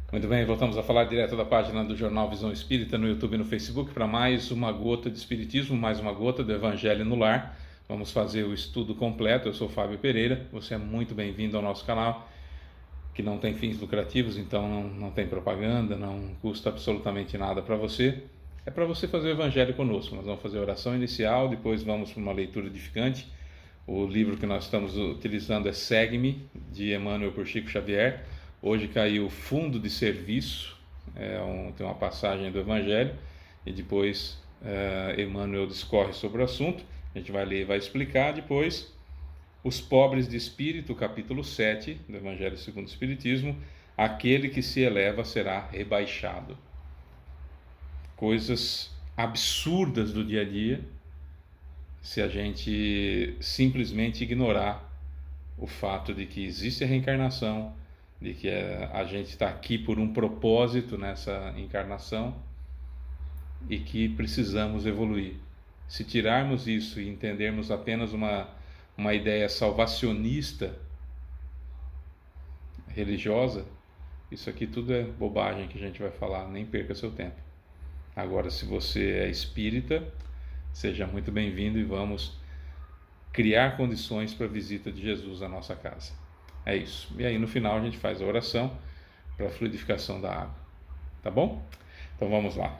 Muito bem, voltamos a falar direto da página do Jornal Visão Espírita no YouTube e no Facebook para mais uma gota de Espiritismo, mais uma gota do Evangelho no Lar. Vamos fazer o estudo completo. Eu sou Fábio Pereira, você é muito bem-vindo ao nosso canal, que não tem fins lucrativos, então não tem propaganda, não custa absolutamente nada para você. É para você fazer o Evangelho conosco. Nós vamos fazer a oração inicial, depois vamos para uma leitura edificante. O livro que nós estamos utilizando é Segue-me, de Emmanuel por Chico Xavier. Hoje caiu Fundo de Serviço, tem uma passagem do Evangelho, e depois Emmanuel discorre sobre o assunto. A gente vai ler e vai explicar depois. Os Pobres de Espírito, capítulo 7 do Evangelho segundo o Espiritismo. Aquele que se eleva será rebaixado. Coisas absurdas do dia a dia, se a gente simplesmente ignorar o fato de que existe a reencarnação, de que a gente está aqui por um propósito nessa encarnação e que precisamos evoluir. Se tirarmos isso e entendermos apenas uma ideia salvacionista religiosa, isso aqui tudo é bobagem que a gente vai falar, nem perca seu tempo. Agora, se você é espírita, seja muito bem-vindo e vamos criar condições para a visita de Jesus à nossa casa. É isso. E aí no final a gente faz a oração para a fluidificação da água. Tá bom? Então vamos lá.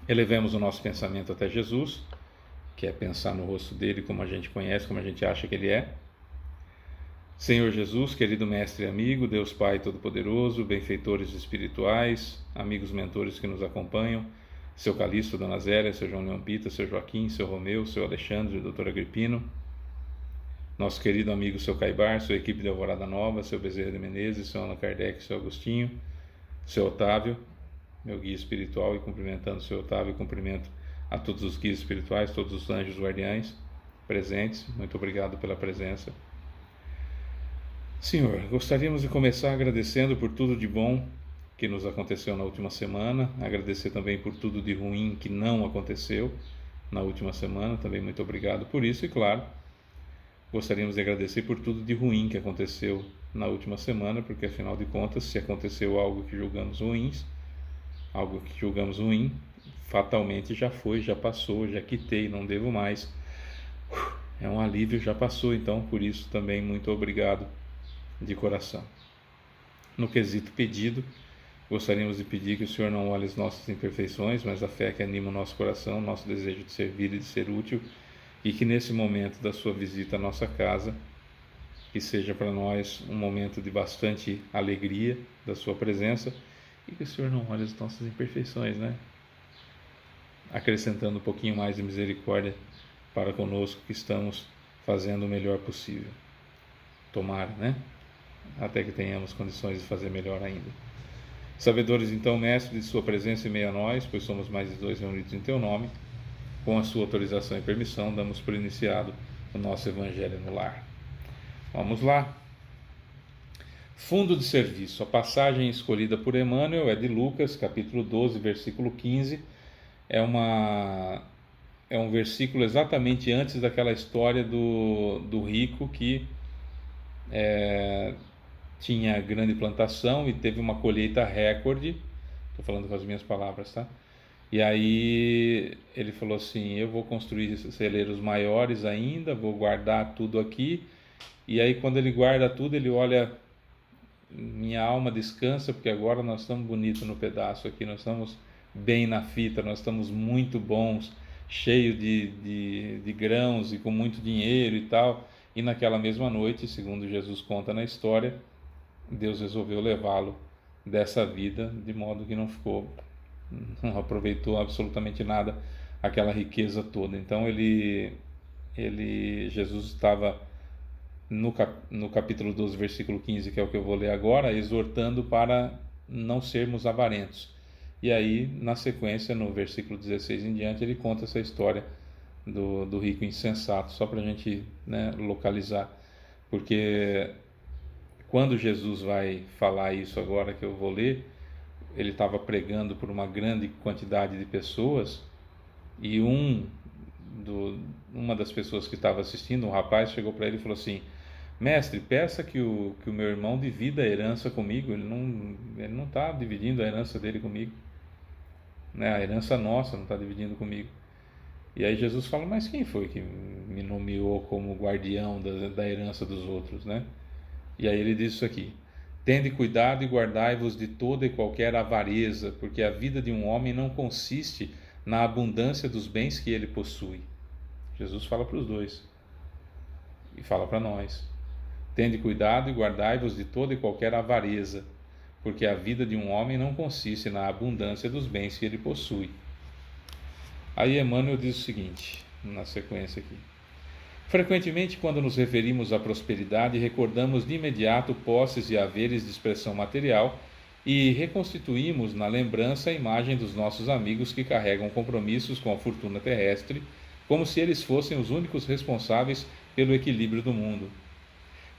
Elevemos o nosso pensamento até Jesus, que é pensar no rosto dele como a gente conhece, como a gente acha que ele é. Senhor Jesus, querido mestre e amigo, Deus Pai Todo-Poderoso, benfeitores espirituais, amigos mentores que nos acompanham, seu Calixto, Dona Zélia, seu João Leão Pita, seu Joaquim, seu Romeu, seu Alexandre, doutor Agripino, nosso querido amigo seu Caibar, sua equipe de Alvorada Nova, seu Bezerra de Menezes, seu Allan Kardec, seu Agostinho, seu Otávio, meu guia espiritual, e cumprimentando o seu Otávio, cumprimento a todos os guias espirituais, todos os anjos guardiães presentes, muito obrigado pela presença. Senhor, gostaríamos de começar agradecendo por tudo de bom que nos aconteceu na última semana, agradecer também por tudo de ruim que não aconteceu na última semana, também muito obrigado por isso, e claro, gostaríamos de agradecer por tudo de ruim que aconteceu na última semana, porque afinal de contas, se aconteceu algo que julgamos ruim, fatalmente já foi, já passou, já quitei, não devo mais. É um alívio, já passou, então por isso também muito obrigado de coração. No quesito pedido, gostaríamos de pedir que o Senhor não olhe as nossas imperfeições, mas a fé que anima o nosso coração, nosso desejo de servir e de ser útil, e que nesse momento da sua visita à nossa casa, que seja para nós um momento de bastante alegria da sua presença, e que o Senhor não olhe as nossas imperfeições, né? Acrescentando um pouquinho mais de misericórdia para conosco, que estamos fazendo o melhor possível. Tomara, né? Até que tenhamos condições de fazer melhor ainda. Sabedores então, Mestre, de sua presença em meio a nós, pois somos mais de 2 reunidos em teu nome, com a sua autorização e permissão, damos por iniciado o nosso Evangelho no Lar. Vamos lá. Fundo de serviço. A passagem escolhida por Emmanuel é de Lucas, capítulo 12, versículo 15. É um versículo exatamente antes daquela história do rico que tinha grande plantação e teve uma colheita recorde. Estou falando com as minhas palavras, tá? E aí ele falou assim, eu vou construir celeiros maiores ainda, vou guardar tudo aqui. E aí quando ele guarda tudo, ele olha, minha alma descansa, porque agora nós estamos bonitos no pedaço aqui, nós estamos bem na fita, nós estamos muito bons, cheio de grãos e com muito dinheiro e tal. E naquela mesma noite, segundo Jesus conta na história, Deus resolveu levá-lo dessa vida, de modo que não aproveitou absolutamente nada, aquela riqueza toda. Então Jesus estava no capítulo 12, versículo 15, que é o que eu vou ler agora, exortando para não sermos avarentos. E aí, na sequência, no versículo 16 em diante, ele conta essa história do rico insensato, só para a gente, né, localizar. Porque quando Jesus vai falar isso agora que eu vou ler, ele estava pregando por uma grande quantidade de pessoas, e uma das pessoas que estava assistindo, um rapaz, chegou para ele e falou assim, mestre, peça que o meu irmão divida a herança comigo. Ele não está dividindo a herança dele comigo, né? A herança nossa não está dividindo comigo. E aí Jesus fala, mas quem foi que me nomeou como guardião da herança dos outros, né? E aí ele diz isso aqui: tende cuidado e guardai-vos de toda e qualquer avareza, porque a vida de um homem não consiste na abundância dos bens que ele possui. Jesus fala para os dois e fala para nós: tende cuidado e guardai-vos de toda e qualquer avareza, porque a vida de um homem não consiste na abundância dos bens que ele possui. Aí Emmanuel diz o seguinte, na sequência aqui: frequentemente, quando nos referimos à prosperidade, recordamos de imediato posses e haveres de expressão material e reconstituímos na lembrança a imagem dos nossos amigos que carregam compromissos com a fortuna terrestre, como se eles fossem os únicos responsáveis pelo equilíbrio do mundo.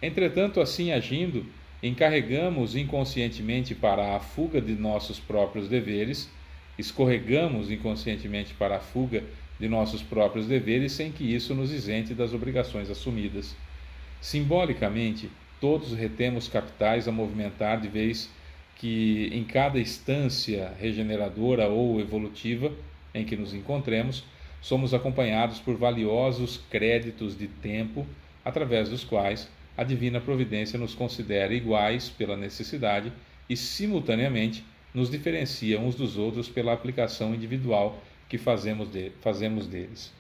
Entretanto, assim agindo, encarregamos inconscientemente para a fuga de nossos próprios deveres, escorregamos inconscientemente para a fuga de nossos próprios deveres sem que isso nos isente das obrigações assumidas. Simbolicamente, todos retemos capitais a movimentar de vez que em cada instância regeneradora ou evolutiva em que nos encontremos, somos acompanhados por valiosos créditos de tempo, através dos quais a divina providência nos considera iguais pela necessidade e, simultaneamente, nos diferencia uns dos outros pela aplicação individual que fazemos deles.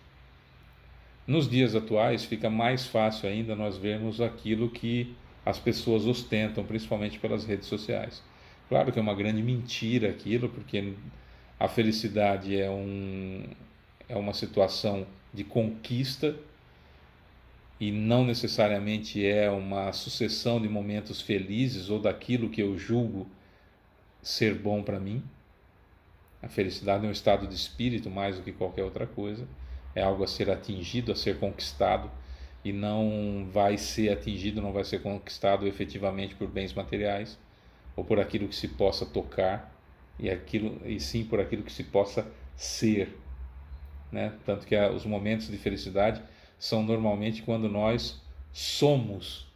Nos dias atuais, fica mais fácil ainda nós vermos aquilo que as pessoas ostentam, principalmente pelas redes sociais. Claro que é uma grande mentira aquilo, porque a felicidade é uma situação de conquista e não necessariamente é uma sucessão de momentos felizes ou daquilo que eu julgo ser bom para mim. A felicidade é um estado de espírito mais do que qualquer outra coisa. É algo a ser atingido, a ser conquistado, e não vai ser atingido, não vai ser conquistado efetivamente por bens materiais ou por aquilo que se possa tocar, e sim por aquilo que se possa ser, né? Tanto que os momentos de felicidade são normalmente quando nós somos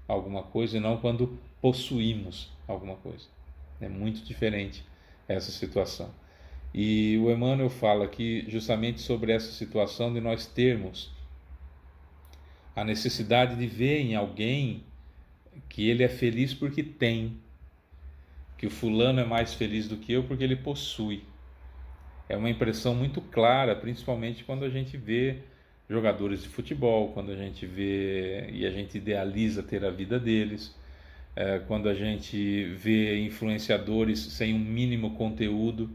alguma coisa e não quando possuímos alguma coisa. É muito diferente essa situação. E o Emmanuel fala aqui justamente sobre essa situação de nós termos a necessidade de ver em alguém que ele é feliz porque tem, que o fulano é mais feliz do que eu porque ele possui. É uma impressão muito clara, principalmente quando a gente vê jogadores de futebol, quando a gente vê e a gente idealiza ter a vida deles, quando a gente vê influenciadores sem um mínimo conteúdo,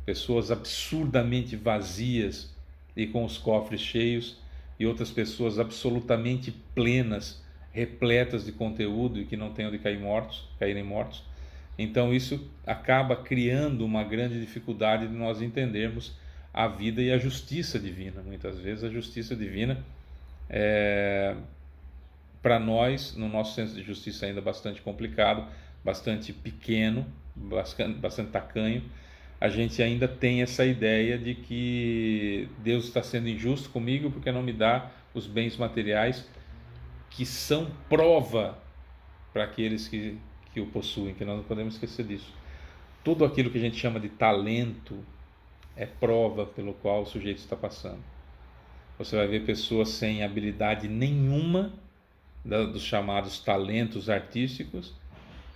pessoas absurdamente vazias e com os cofres cheios, e outras pessoas absolutamente plenas, repletas de conteúdo e que não têm onde caírem mortos. Então isso acaba criando uma grande dificuldade de nós entendermos a vida e a justiça divina. Muitas vezes a justiça divina para nós, no nosso senso de justiça ainda bastante complicado, bastante pequeno, bastante tacanho, a gente ainda tem essa ideia de que Deus está sendo injusto comigo porque não me dá os bens materiais que são prova para aqueles que o possuem, que nós não podemos esquecer disso. Tudo aquilo que a gente chama de talento é prova pelo qual o sujeito está passando. Você vai ver pessoas sem habilidade nenhuma dos chamados talentos artísticos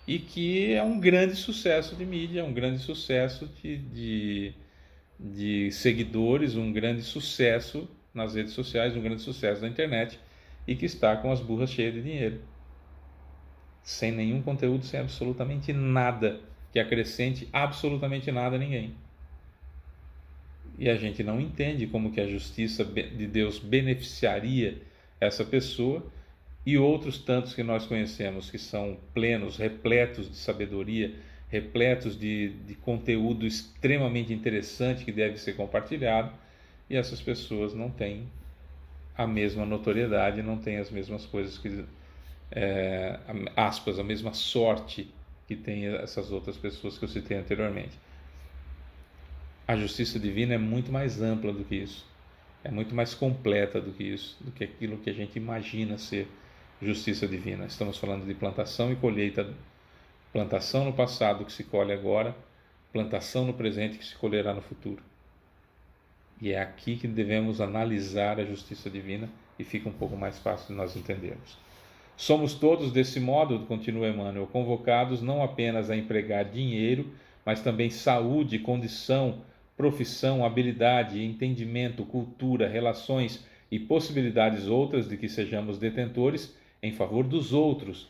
e que é um grande sucesso de mídia, um grande sucesso de seguidores, um grande sucesso nas redes sociais, um grande sucesso na internet, e que está com as burras cheias de dinheiro, sem nenhum conteúdo, sem absolutamente nada que acrescente absolutamente nada a ninguém. E a gente não entende como que a justiça de Deus beneficiaria essa pessoa e outros tantos que nós conhecemos que são plenos, repletos de sabedoria, repletos de conteúdo extremamente interessante que deve ser compartilhado, e essas pessoas não têm a mesma notoriedade, não têm as mesmas coisas que, aspas, a mesma sorte que tem essas outras pessoas que eu citei anteriormente. A justiça divina é muito mais ampla do que isso, é muito mais completa do que isso, do que aquilo que a gente imagina ser justiça divina. Estamos falando de plantação e colheita. Plantação no passado que se colhe agora, plantação no presente que se colherá no futuro. E é aqui que devemos analisar a justiça divina e fica um pouco mais fácil de nós entendermos. Somos todos desse modo, continua Emmanuel, convocados não apenas a empregar dinheiro, mas também saúde, condição, profissão, habilidade, entendimento, cultura, relações e possibilidades outras de que sejamos detentores em favor dos outros,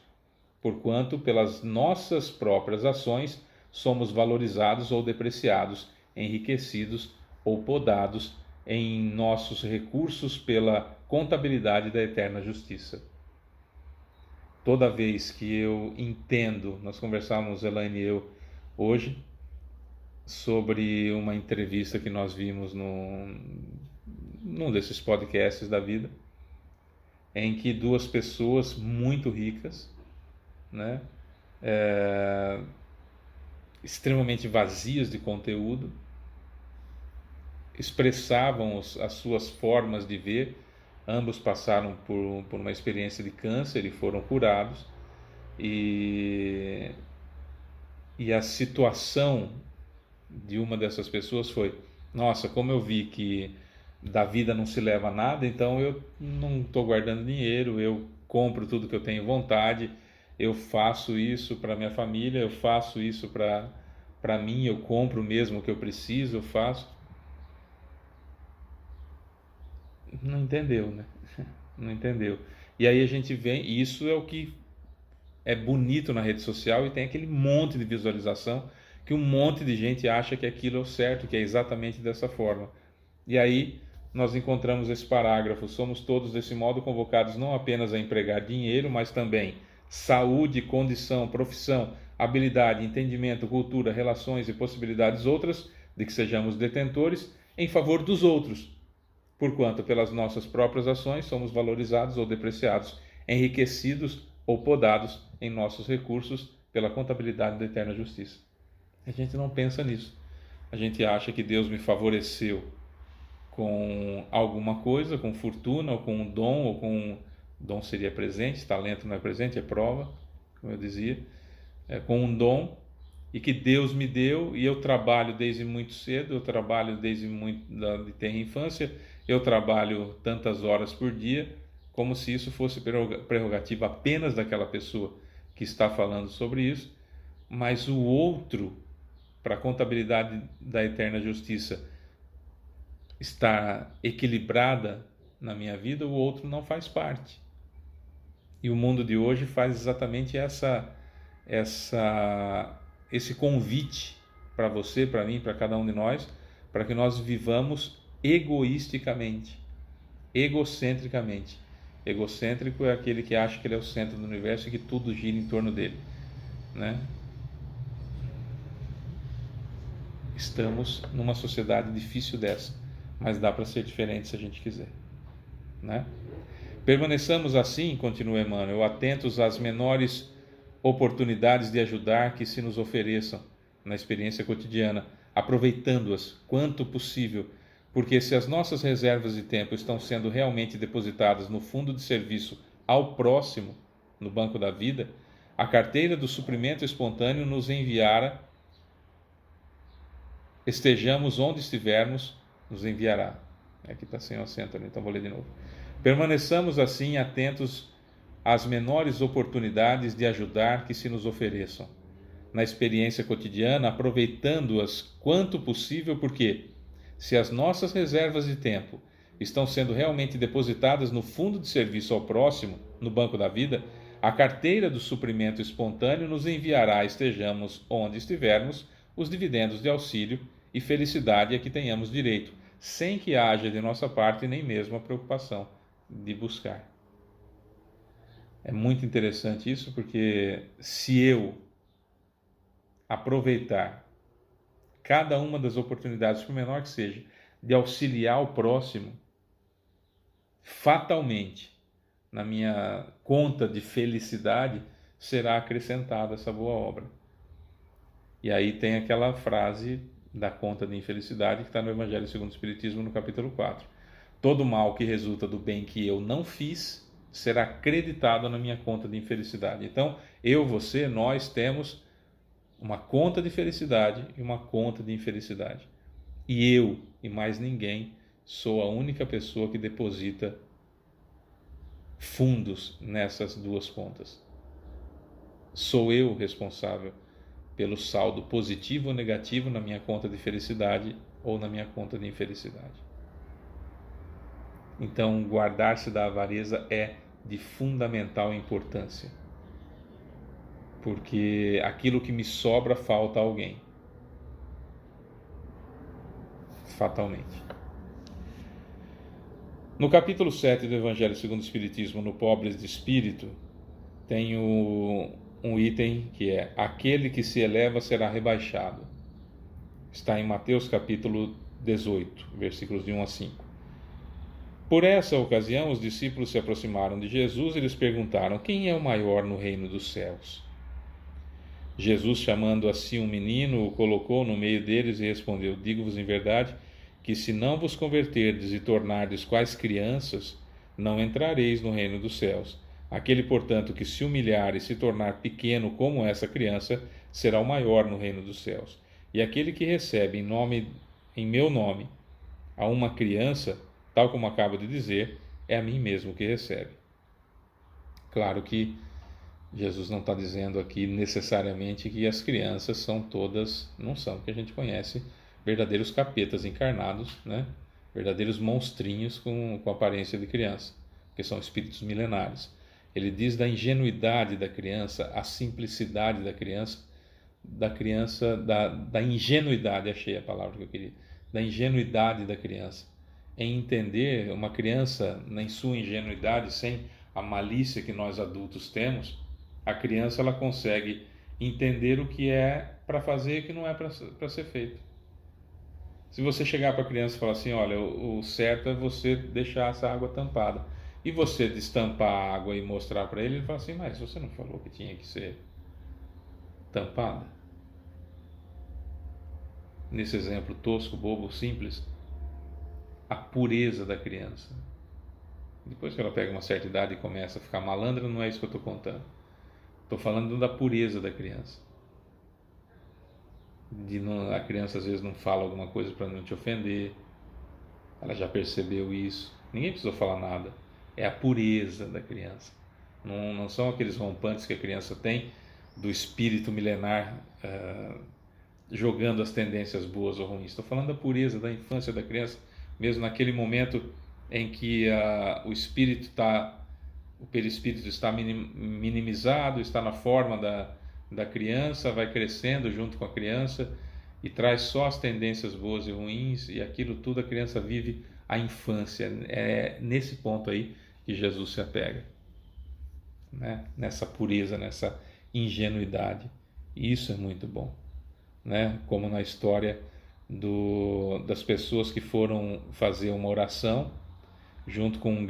porquanto pelas nossas próprias ações somos valorizados ou depreciados, enriquecidos ou podados em nossos recursos pela contabilidade da eterna justiça. Toda vez que eu entendo, nós conversávamos, Elaine e eu, hoje, sobre uma entrevista que nós vimos num desses podcasts da vida, em que duas pessoas muito ricas, né, extremamente vazias de conteúdo, expressavam as suas formas de ver. Ambos passaram por uma experiência de câncer e foram curados, e a situação de uma dessas pessoas foi: nossa, como eu vi que da vida não se leva nada, então eu não estou guardando dinheiro, eu compro tudo que eu tenho vontade, eu faço isso para minha família, eu faço isso para mim, eu compro mesmo o que eu preciso, eu faço. Não entendeu, né? Não entendeu. E aí a gente vem, e isso é o que é bonito na rede social, e tem aquele monte de visualização que um monte de gente acha que aquilo é o certo, que é exatamente dessa forma. E aí nós encontramos esse parágrafo: somos todos desse modo convocados não apenas a empregar dinheiro, mas também saúde, condição, profissão, habilidade, entendimento, cultura, relações e possibilidades outras de que sejamos detentores em favor dos outros, porquanto pelas nossas próprias ações somos valorizados ou depreciados, enriquecidos ou podados em nossos recursos pela contabilidade da eterna justiça. A gente não pensa nisso. A gente acha que Deus me favoreceu com alguma coisa, com fortuna, ou com um dom, ou com... Dom seria presente, talento não é presente, é prova, como eu dizia. Com um dom, e que Deus me deu, e eu trabalho desde muito cedo, eu trabalho desde de tenra infância, eu trabalho tantas horas por dia, como se isso fosse prerrogativa apenas daquela pessoa que está falando sobre isso, mas o outro, para a contabilidade da eterna justiça estar equilibrada na minha vida, o outro não faz parte. E o mundo de hoje faz exatamente esse convite para você, para mim, para cada um de nós, para que nós vivamos egoisticamente, egocentricamente. Egocêntrico é aquele que acha que ele é o centro do universo e que tudo gira em torno dele, né? Estamos numa sociedade difícil dessa, mas dá para ser diferente se a gente quiser, né? Permaneçamos assim, continua Emmanuel, atentos às menores oportunidades de ajudar que se nos ofereçam na experiência cotidiana, aproveitando-as quanto possível, porque se as nossas reservas de tempo estão sendo realmente depositadas no fundo de serviço ao próximo, no banco da vida, a carteira do suprimento espontâneo nos enviará, estejamos onde estivermos, nos enviará. Aqui está sem o acento ali, então vou ler de novo. Permaneçamos assim atentos às menores oportunidades de ajudar que se nos ofereçam na experiência cotidiana, aproveitando-as quanto possível, porque se as nossas reservas de tempo estão sendo realmente depositadas no fundo de serviço ao próximo, no banco da vida, a carteira do suprimento espontâneo nos enviará, estejamos onde estivermos, os dividendos de auxílio e felicidade a que tenhamos direito, sem que haja de nossa parte nem mesmo a preocupação de buscar. É muito interessante isso, porque se eu aproveitar cada uma das oportunidades, por menor que seja, de auxiliar o próximo, fatalmente, na minha conta de felicidade, será acrescentada essa boa obra. E aí tem aquela frase da conta de infelicidade que está no Evangelho segundo o Espiritismo, no capítulo 4. Todo mal que resulta do bem que eu não fiz, será creditado na minha conta de infelicidade. Então, você, nós temos uma conta de felicidade e uma conta de infelicidade. E eu, e mais ninguém, sou a única pessoa que deposita fundos nessas duas contas. Sou eu responsável pelo saldo positivo ou negativo na minha conta de felicidade ou na minha conta de infelicidade. Então, guardar-se da avareza é de fundamental importância, porque aquilo que me sobra falta a alguém, fatalmente. No capítulo 7 do Evangelho segundo o Espiritismo, no Pobres de Espírito, tem um item que é: aquele que se eleva será rebaixado. Está em Mateus capítulo 18, versículos de 1 a 5. Por essa ocasião, os discípulos se aproximaram de Jesus e lhes perguntaram: quem é o maior no reino dos céus? Jesus, chamando a si um menino, o colocou no meio deles e respondeu: digo-vos em verdade que se não vos converterdes e tornardes quais crianças, não entrareis no reino dos céus. Aquele, portanto, que se humilhar e se tornar pequeno como essa criança, será o maior no reino dos céus. E aquele que recebe em meu nome a uma criança, tal como acabo de dizer, é a mim mesmo que recebe. Claro que Jesus não está dizendo aqui necessariamente que as crianças são todas, não são, que a gente conhece verdadeiros capetas encarnados, né? Verdadeiros monstrinhos com aparência de criança, que são espíritos milenares. Ele diz da ingenuidade da criança, a simplicidade da criança, da ingenuidade, achei a palavra que eu queria, da ingenuidade da criança, em entender uma criança em sua ingenuidade, sem a malícia que nós adultos temos. A criança, ela consegue entender o que é para fazer e o que não é para ser feito. Se você chegar para a criança e falar assim: olha, o certo é você deixar essa água tampada, e você destampar a água e mostrar para ele fala assim: mas você não falou que tinha que ser tampada? Nesse exemplo tosco, bobo, simples, a pureza da criança. Depois que ela pega uma certa idade e começa a ficar malandra, não é isso que eu estou contando. Estou falando da pureza da criança. A criança às vezes não fala alguma coisa para não te ofender. Ela já percebeu isso. Ninguém precisou falar nada. É a pureza da criança. Não são aqueles rompantes que a criança tem do espírito milenar jogando as tendências boas ou ruins. Estou falando da pureza da infância da criança, mesmo naquele momento em que o perispírito está minimizado, está na forma da criança, vai crescendo junto com a criança e traz só as tendências boas e ruins, e aquilo tudo a criança vive a infância. É nesse ponto aí que Jesus se apega, né? Nessa pureza, nessa ingenuidade. E isso é muito bom, né? Como na história das pessoas que foram fazer uma oração junto com um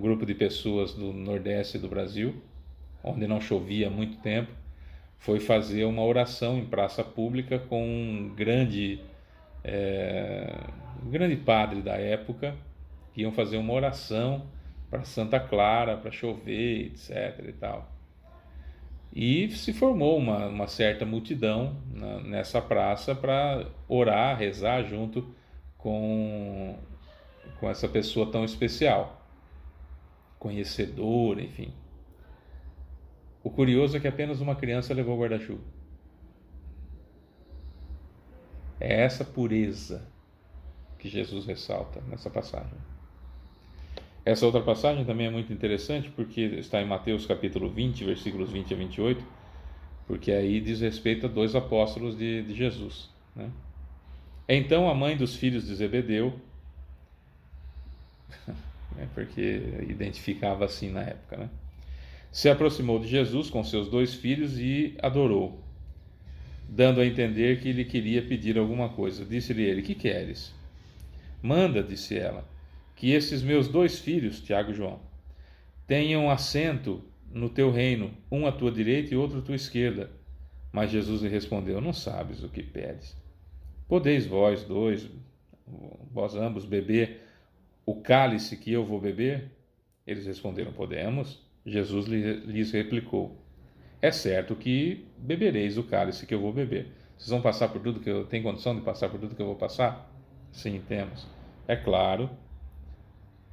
grupo de pessoas do Nordeste do Brasil, onde não chovia há muito tempo, foi fazer uma oração em praça pública com um grande padre da época. Iam fazer uma oração para Santa Clara, para chover, etc. e tal. E se formou uma certa multidão nessa praça para orar, rezar junto com essa pessoa tão especial, conhecedora, enfim. O curioso é que apenas uma criança levou guarda-chuva. É essa pureza que Jesus ressalta nessa passagem. Essa outra passagem também é muito interessante, porque está em Mateus capítulo 20, versículos 20 a 28, porque aí diz respeito a dois apóstolos de Jesus, né? Então a mãe dos filhos de Zebedeu, porque identificava assim na época, né? Se aproximou de Jesus com seus dois filhos e adorou, dando a entender que lhe queria pedir alguma coisa. Disse-lhe ele: que queres? Manda, disse ela, que esses meus dois filhos, Tiago e João, tenham assento no teu reino, um à tua direita e outro à tua esquerda. Mas Jesus lhe respondeu: não sabes o que pedes. Podeis vós ambos beber o cálice que eu vou beber? Eles responderam: podemos. Jesus lhes replicou: é certo que bebereis o cálice que eu vou beber. Vocês vão passar por tudo que eu tenho condição de passar por tudo que eu vou passar? Sim, temos. É claro,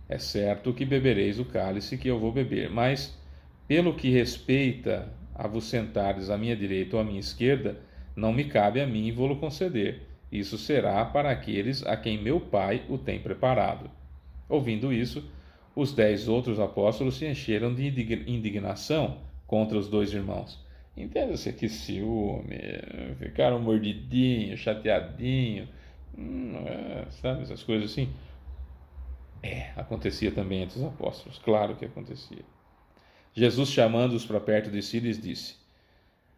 é certo que bebereis o cálice que eu vou beber, mas pelo que respeita a vos sentares à minha direita ou à minha esquerda, não me cabe a mim vou-lo conceder. Isso será para aqueles a quem meu Pai o tem preparado. Ouvindo isso, os 10 outros apóstolos se encheram de indignação contra os dois irmãos. Entenda-se que ciúme, ficaram mordidinhos, chateadinhos, sabe, essas coisas assim. Acontecia também entre os apóstolos, claro que acontecia. Jesus, chamando-os para perto de si, lhes disse: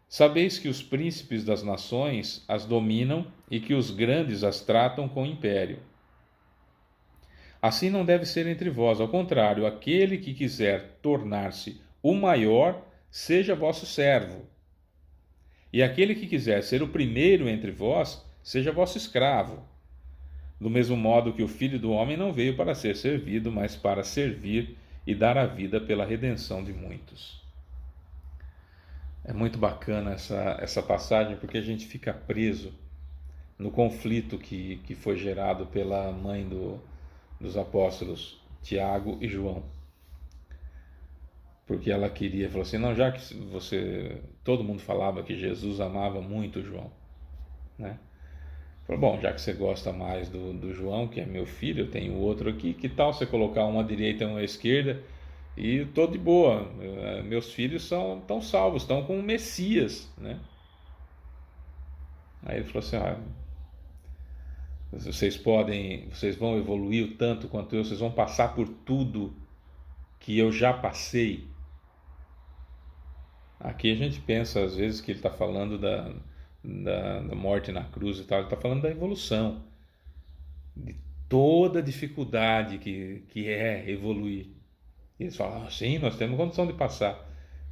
sabeis que os príncipes das nações as dominam e que os grandes as tratam com império. Assim não deve ser entre vós, ao contrário, aquele que quiser tornar-se o maior, seja vosso servo. E aquele que quiser ser o primeiro entre vós, seja vosso escravo. Do mesmo modo que o Filho do Homem não veio para ser servido, mas para servir e dar a vida pela redenção de muitos. É muito bacana essa passagem, porque a gente fica preso no conflito que foi gerado pela mãe dos apóstolos, Tiago e João. Porque ela queria, falou assim, não, já que todo mundo falava que Jesus amava muito João, né? Falou, bom, já que você gosta mais do João, que é meu filho, eu tenho outro aqui, que tal você colocar uma à direita e uma à esquerda? E estou de boa, meus filhos estão salvos, estão com o Messias, né? Aí ele falou assim, vocês vão evoluir o tanto quanto eu, vocês vão passar por tudo que eu já passei. Aqui a gente pensa às vezes que ele está falando da morte na cruz e tal, ele está falando da evolução, de toda a dificuldade que é evoluir. E eles falam, sim, nós temos condição de passar.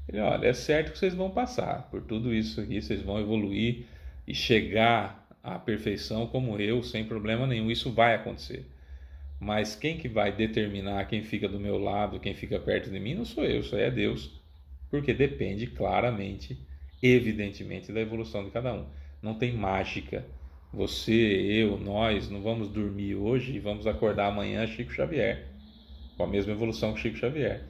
Ele, olha, é certo que vocês vão passar por tudo isso aqui, vocês vão evoluir e chegar à perfeição como eu, sem problema nenhum, isso vai acontecer. Mas quem que vai determinar quem fica do meu lado, quem fica perto de mim, não sou eu, isso aí é Deus. Porque depende claramente, evidentemente, da evolução de cada um. Não tem mágica. Você, eu, nós não vamos dormir hoje e vamos acordar amanhã Chico Xavier, com a mesma evolução que Chico Xavier.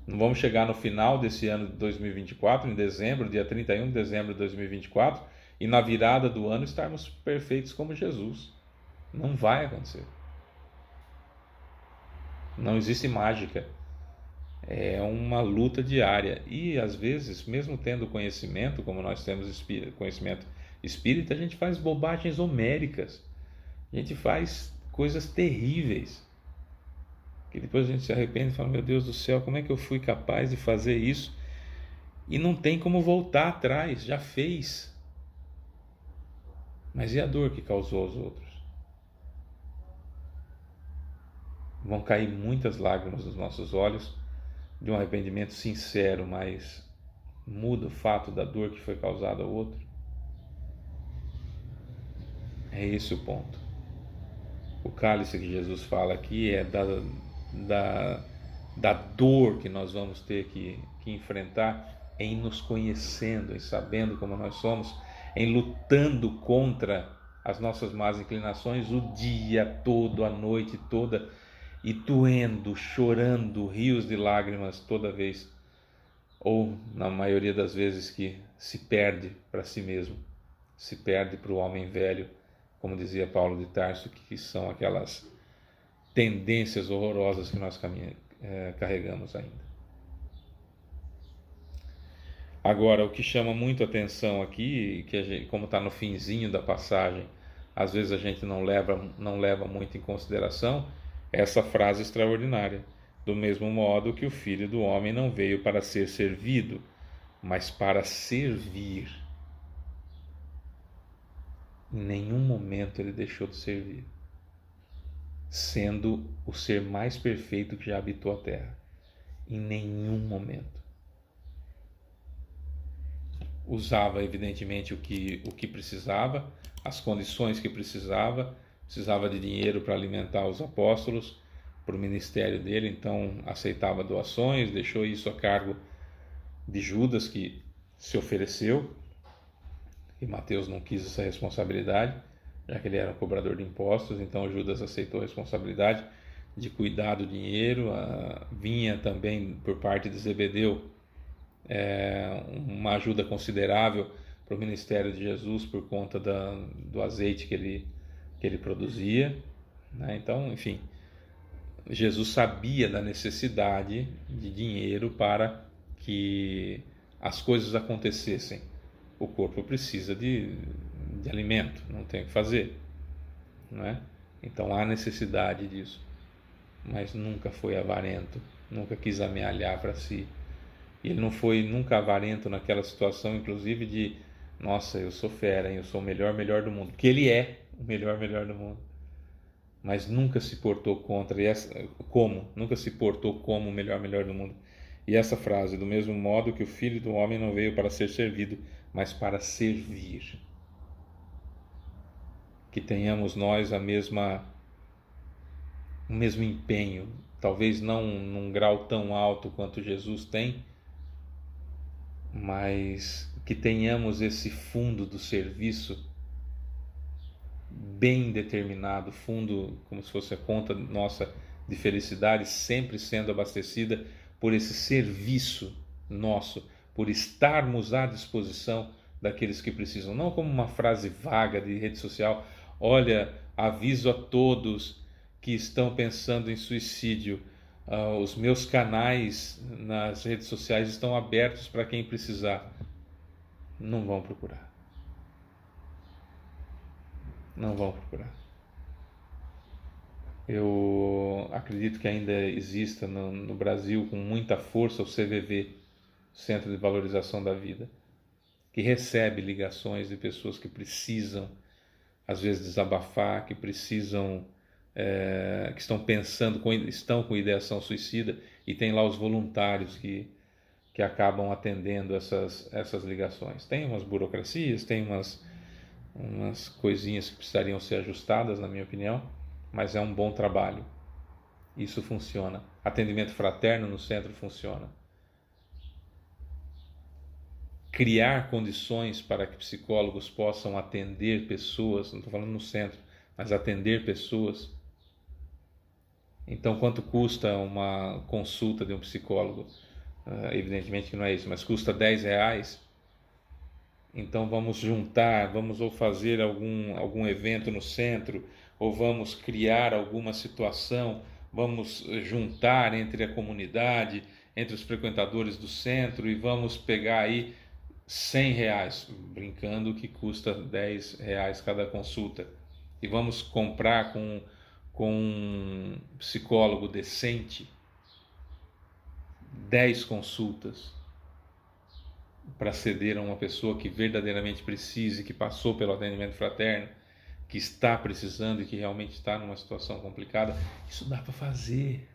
Não vamos chegar no final desse ano de 2024, em dezembro, dia 31 de dezembro de 2024, e na virada do ano estarmos perfeitos como Jesus. Não vai acontecer. Não existe mágica. É uma luta diária. E às vezes, mesmo tendo conhecimento, como nós temos conhecimento espírita, a gente faz bobagens homéricas. A gente faz coisas terríveis. Que depois a gente se arrepende e fala, meu Deus do céu, como é que eu fui capaz de fazer isso? E não tem como voltar atrás, já fez. Mas e a dor que causou aos outros? Vão cair muitas lágrimas dos nossos olhos de um arrependimento sincero, mas muda o fato da dor que foi causada ao outro. É esse o ponto. O cálice que Jesus fala aqui é da dor que nós vamos ter que enfrentar em nos conhecendo, em sabendo como nós somos, em lutando contra as nossas más inclinações o dia todo, a noite toda, e doendo, chorando, rios de lágrimas toda vez, ou na maioria das vezes que se perde para si mesmo, se perde para o homem velho, como dizia Paulo de Tarso, que são aquelas tendências horrorosas que nós carregamos ainda. Agora, o que chama muito atenção aqui, que a gente, como está no finzinho da passagem, às vezes a gente não leva muito em consideração, é essa frase extraordinária. Do mesmo modo que o Filho do Homem não veio para ser servido, mas para servir. Em nenhum momento ele deixou de servir, sendo o ser mais perfeito que já habitou a terra. Em nenhum momento. Usava evidentemente o que precisava, as condições que precisava de dinheiro para alimentar os apóstolos, para o ministério dele, então aceitava doações, deixou isso a cargo de Judas, que se ofereceu, e Mateus não quis essa responsabilidade, já que ele era um cobrador de impostos, então Judas aceitou a responsabilidade de cuidar do dinheiro. Vinha também por parte de Zebedeu uma ajuda considerável para o ministério de Jesus por conta do azeite que ele produzia, né? Então, enfim, Jesus sabia da necessidade de dinheiro para que as coisas acontecessem. O corpo precisa de alimento, não tem o que fazer, não é? Então há necessidade disso, mas nunca foi avarento, nunca quis amealhar para si. E ele não foi nunca avarento naquela situação, inclusive de, nossa, eu sou fera, hein? Eu sou o melhor do mundo, porque ele é o melhor do mundo, mas nunca se portou contra, nunca se portou como o melhor do mundo. E essa frase, do mesmo modo que o Filho do Homem não veio para ser servido, mas para servir. Que tenhamos nós o mesmo empenho, talvez não num grau tão alto quanto Jesus tem, mas que tenhamos esse fundo do serviço bem determinado, fundo como se fosse a conta nossa de felicidade, sempre sendo abastecida por esse serviço nosso, por estarmos à disposição daqueles que precisam, não como uma frase vaga de rede social. Olha, aviso a todos que estão pensando em suicídio, os meus canais nas redes sociais estão abertos para quem precisar. Não vão procurar. Não vão procurar. Eu acredito que ainda exista no Brasil com muita força o CVV, Centro de Valorização da Vida, que recebe ligações de pessoas que precisam, às vezes, desabafar, que precisam, que estão pensando, estão com ideação suicida, e tem lá os voluntários que acabam atendendo essas ligações. Tem umas burocracias, tem umas coisinhas que precisariam ser ajustadas, na minha opinião, mas é um bom trabalho. Isso funciona. Atendimento fraterno no centro funciona. Criar condições para que psicólogos possam atender pessoas, não estou falando no centro, mas atender pessoas. Então, quanto custa uma consulta de um psicólogo? Evidentemente que não é isso, mas custa R$10. Então vamos juntar, vamos ou fazer algum evento no centro, ou vamos criar alguma situação, vamos juntar entre a comunidade, entre os frequentadores do centro, e vamos pegar aí R$100, brincando que custa R$10 cada consulta, e vamos comprar com um psicólogo decente 10 consultas para ceder a uma pessoa que verdadeiramente precise, que passou pelo atendimento fraterno, que está precisando e que realmente está numa situação complicada. Isso dá para fazer.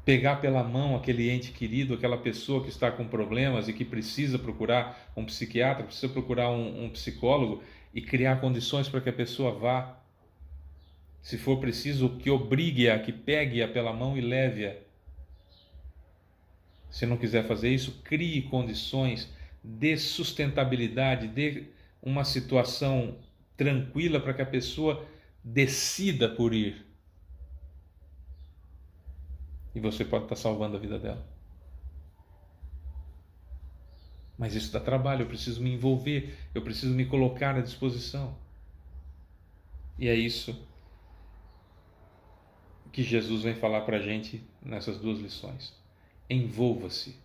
Pegar pela mão aquele ente querido, aquela pessoa que está com problemas e que precisa procurar um psiquiatra, precisa procurar um psicólogo, e criar condições para que a pessoa vá. Se for preciso, que obrigue-a, que pegue-a pela mão e leve-a. Se não quiser fazer isso, crie condições, dê sustentabilidade, dê uma situação tranquila para que a pessoa decida por ir. E você pode estar salvando a vida dela. Mas isso dá trabalho, eu preciso me envolver, eu preciso me colocar à disposição. E é isso que Jesus vem falar para a gente nessas duas lições. Envolva-se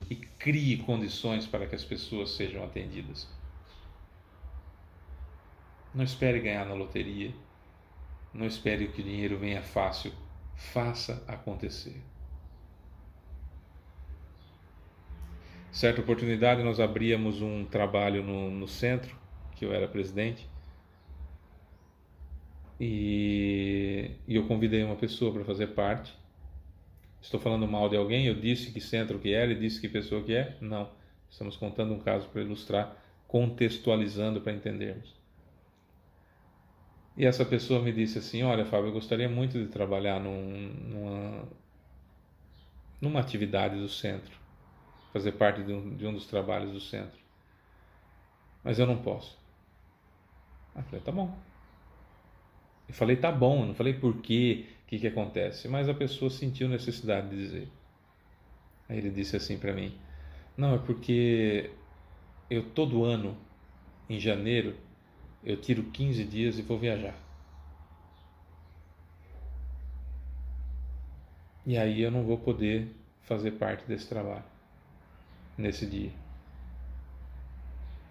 e crie condições para que as pessoas sejam atendidas. Não espere ganhar na loteria, não espere que o dinheiro venha fácil, faça acontecer. Certa oportunidade nós abríamos um trabalho no centro, que eu era presidente, e eu convidei uma pessoa para fazer parte. Estou falando mal de alguém? Eu disse que centro que era e disse que pessoa que é? Não. Estamos contando um caso para ilustrar, contextualizando para entendermos. E essa pessoa me disse assim: olha, Fábio, eu gostaria muito de trabalhar numa atividade do centro, fazer parte de um dos trabalhos do centro, mas eu não posso. Eu falei: tá bom. Eu falei: tá bom, eu não falei por quê, o que acontece, mas a pessoa sentiu necessidade de dizer. Aí ele disse assim para mim: não, é porque eu todo ano, em janeiro, eu tiro 15 dias e vou viajar. E aí eu não vou poder fazer parte desse trabalho nesse dia.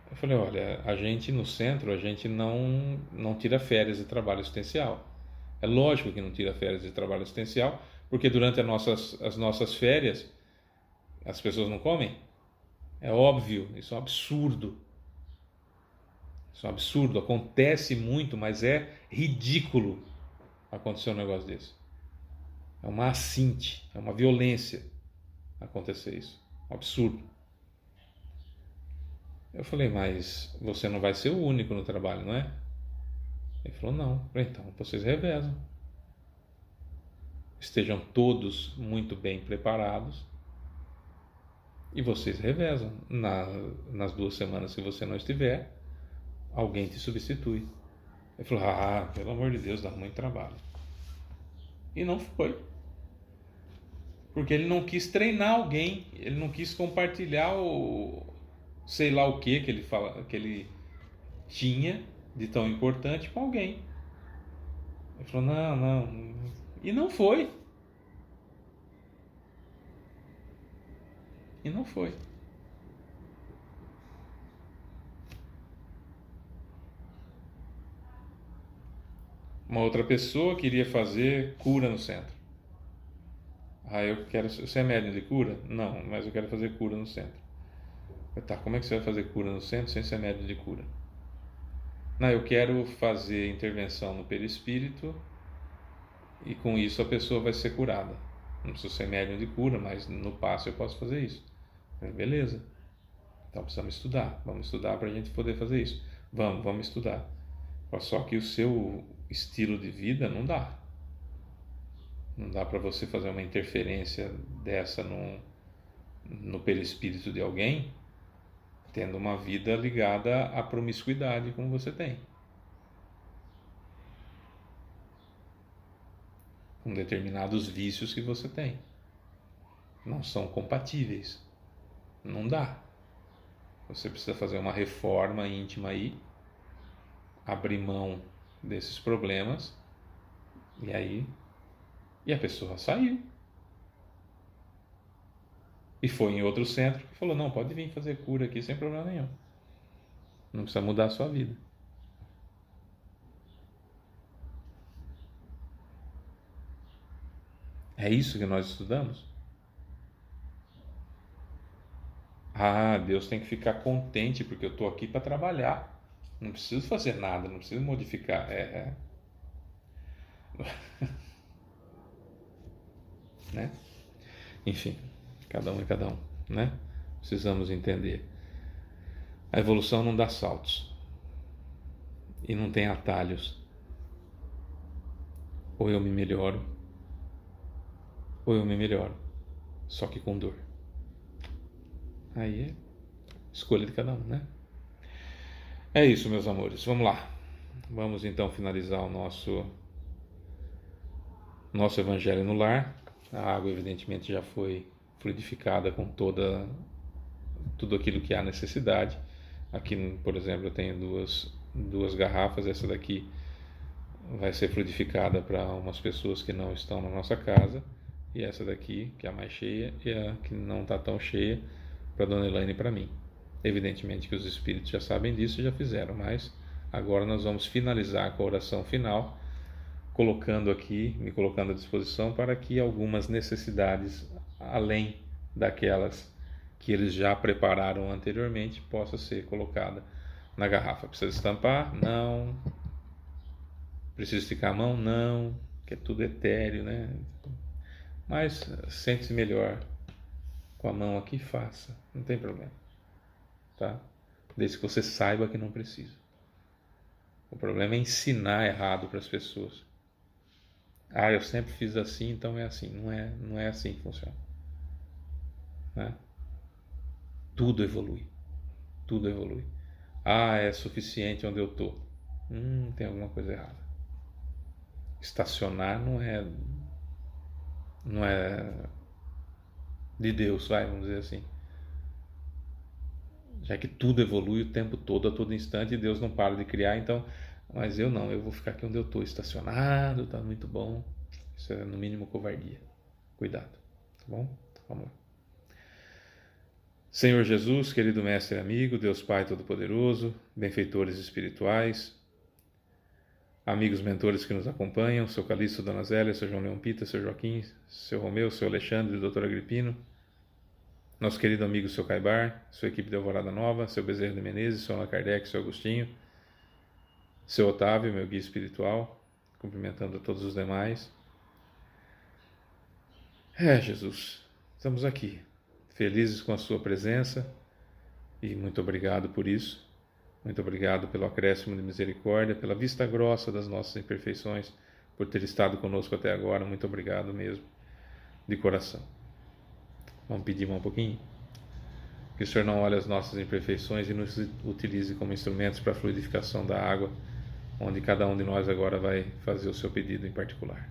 Eu falei: olha, a gente no centro, a gente não tira férias de trabalho assistencial. É lógico que não tira férias de trabalho assistencial, porque durante as nossas férias as pessoas não comem. É óbvio, isso é um absurdo. Isso é um absurdo, acontece muito, mas é ridículo acontecer um negócio desse. É uma assinte, é uma violência acontecer isso. Um absurdo. Eu falei: mas você não vai ser o único no trabalho, não é? Ele falou: não. Eu falei: então vocês revezam. Estejam todos muito bem preparados e vocês revezam. Nas 2 semanas que você não estiver, alguém te substitui. Ele falou: ah, pelo amor de Deus, dá muito trabalho. E não foi. Porque ele não quis treinar alguém, ele não quis compartilhar o sei lá o que ele fala, que ele tinha de tão importante com alguém. Ele falou: não, não. E não foi. E não foi. Uma outra pessoa queria fazer cura no centro. Ah, eu quero. Você é médium de cura? Não, mas eu quero fazer cura no centro. Tá, como é que você vai fazer cura no centro sem ser médium de cura? Não, eu quero fazer intervenção no perispírito e com isso a pessoa vai ser curada. Não preciso ser médium de cura, mas no passo eu posso fazer isso. Beleza. Então precisamos estudar. Vamos estudar para a gente poder fazer isso. Vamos estudar. Só que o seu estilo de vida não dá. Não dá para você fazer uma interferência dessa no perispírito de alguém tendo uma vida ligada à promiscuidade como você tem. Com determinados vícios que você tem. Não são compatíveis. Não dá. Você precisa fazer uma reforma íntima aí, abrir mão desses problemas, e a pessoa saiu. E foi em outro centro que falou: não, pode vir fazer cura aqui sem problema nenhum. Não precisa mudar a sua vida. É isso que nós estudamos? Ah, Deus tem que ficar contente porque eu estou aqui para trabalhar. Não preciso fazer nada, não preciso modificar. Né? Enfim, cada um é cada um, né? Precisamos entender. A evolução não dá saltos e não tem atalhos. Ou eu me melhoro, ou eu me melhoro, só que com dor. Aí é escolha de cada um, né? É isso, meus amores. Vamos lá. Vamos então finalizar o nosso Evangelho no Lar. A água, evidentemente, já foi fluidificada com tudo aquilo que há necessidade. Aqui, por exemplo, eu tenho duas garrafas. Essa daqui vai ser fluidificada para umas pessoas que não estão na nossa casa. E essa daqui, que é a mais cheia, e a que não está tão cheia, para Dona Elaine e para mim. Evidentemente que os espíritos já sabem disso e já fizeram, mas agora nós vamos finalizar com a oração final, me colocando à disposição para que algumas necessidades, além daquelas que eles já prepararam anteriormente, possa ser colocada na garrafa. Precisa estampar? Não. Precisa esticar a mão? Não. Que é tudo etéreo, né? Mas sente-se melhor com a mão aqui, faça. Não tem problema. Tá? Desde que você saiba que não precisa. O problema é ensinar errado para as pessoas. Ah, eu sempre fiz assim, então é assim. Não é assim que funciona. Né? Tudo evolui. Tudo evolui. Ah, é suficiente onde eu estou. Tem alguma coisa errada. Estacionar não é de Deus, vamos dizer assim. Já que tudo evolui o tempo todo, a todo instante, e Deus não para de criar, então, mas eu não, eu vou ficar aqui onde eu estou, estacionado, tá muito bom. Isso é no mínimo covardia. Cuidado, tá bom? Vamos lá. Senhor Jesus, querido mestre e amigo, Deus Pai Todo-Poderoso, benfeitores espirituais, amigos mentores que nos acompanham, seu Calixto, Dona Zélia, seu João Leão Pita, seu Joaquim, seu Romeu, seu Alexandre, doutor Agripino, nosso querido amigo seu Caibar, sua equipe de Alvorada Nova, seu Bezerra de Menezes, seu Allan Kardec, seu Agostinho, seu Otávio, meu guia espiritual, cumprimentando a todos os demais. Jesus, estamos aqui, felizes com a sua presença e muito obrigado por isso. Muito obrigado pelo acréscimo de misericórdia, pela vista grossa das nossas imperfeições, por ter estado conosco até agora. Muito obrigado mesmo, de coração. Vamos pedir um pouquinho? Que o Senhor não olhe as nossas imperfeições e nos utilize como instrumentos para a fluidificação da água, onde cada um de nós agora vai fazer o seu pedido em particular.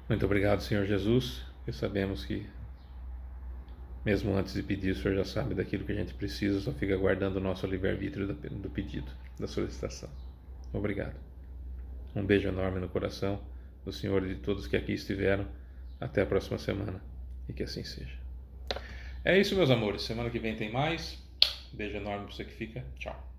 Muito obrigado, Senhor Jesus, porque sabemos que, mesmo antes de pedir, o Senhor já sabe daquilo que a gente precisa, só fica aguardando o nosso livre-arbítrio do pedido, da solicitação. Obrigado. Um beijo enorme no coração do Senhor e de todos que aqui estiveram. Até a próxima semana e que assim seja. É isso, meus amores. Semana que vem tem mais. Beijo enorme para você que fica. Tchau.